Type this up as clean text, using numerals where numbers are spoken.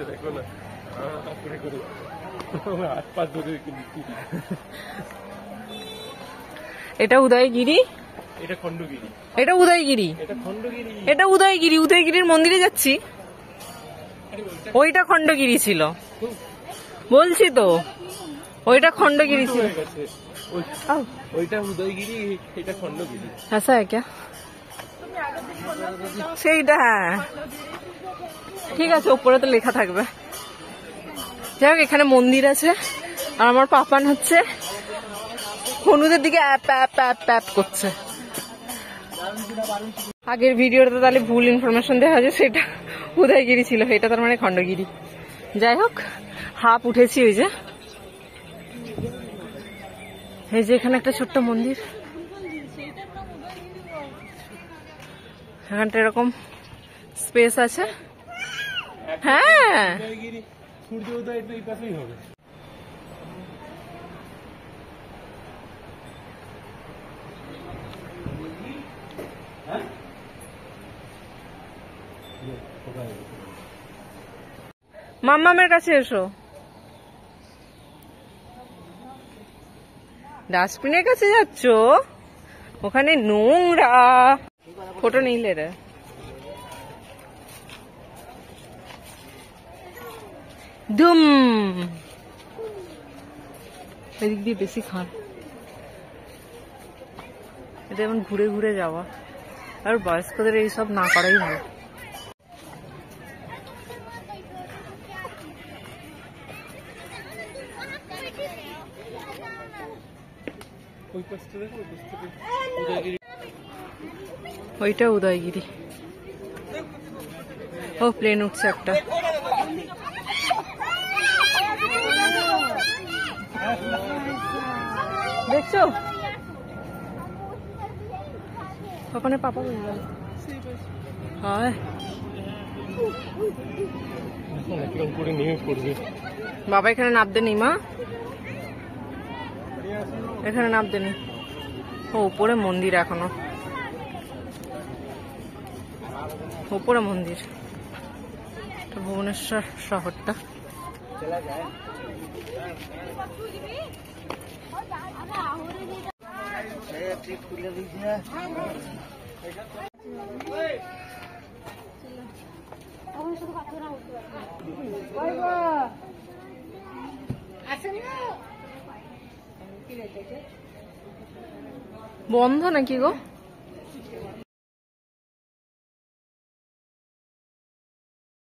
দেখো না হাত পা ধরে। এটা উদয়গিরি, এটা খণ্ডগিরি, এটা উদয়গিরি, এটা খণ্ডগিরি, এটা উদয়গিরি। উদয়গিরির মন্দিরে যাচ্ছি, ওইটা খণ্ডগিরি ছিল বলছি তো, ওইটা খণ্ডগিরি ছিল। ওইটা উদয়গিরি, এটা খণ্ডগিরি। ऐसा है क्या? সেইটা হ্যাঁ ঠিক আছে, ওপরে তো লেখা থাকবে। যাই হোক, এখানে মন্দির আছে আর আমার পাপান হচ্ছে হনুদের দিকে অ্যাপ অ্যাপ অ্যাপ অ্যাপ করছে। আগের ভিডিওতে তাহলে ভুল ইনফরমেশন দেওয়া হয়েছে, সেটা উদয়গিরি ছিল, এটা তার মানে খণ্ডগিরি। যাই হোক, হাফ উঠেছি। ওই যে এই যে এখানে একটা ছোট্ট মন্দির, এখানটা এরকম স্পেস আছে। হ্যাঁ সূর্য উদয় এই পাশেই হবে। মাম্মামের কাছে এসো। ডাস্টবিনের কাছে যাচ্ছ? ওখানে নোংরা। ফটো নিলে রে। ধুম, এদিক দিয়ে বেশি খান। এটা এমন ঘুরে ঘুরে যাওয়া, আর বয়স্কদের এইসব না করাই ভালো। ওইটা উদয়গিরি। ও প্লেন উঠছে একটা। দেখছো ওখানে পাপা হয়, বাবা এখানে নামতে নি। মা এখানে নামতে নি। ও উপরে মন্দির, এখনো উপরে মন্দির। ভুবনেশ্বর শহরটা। বন্ধ নাকি গো?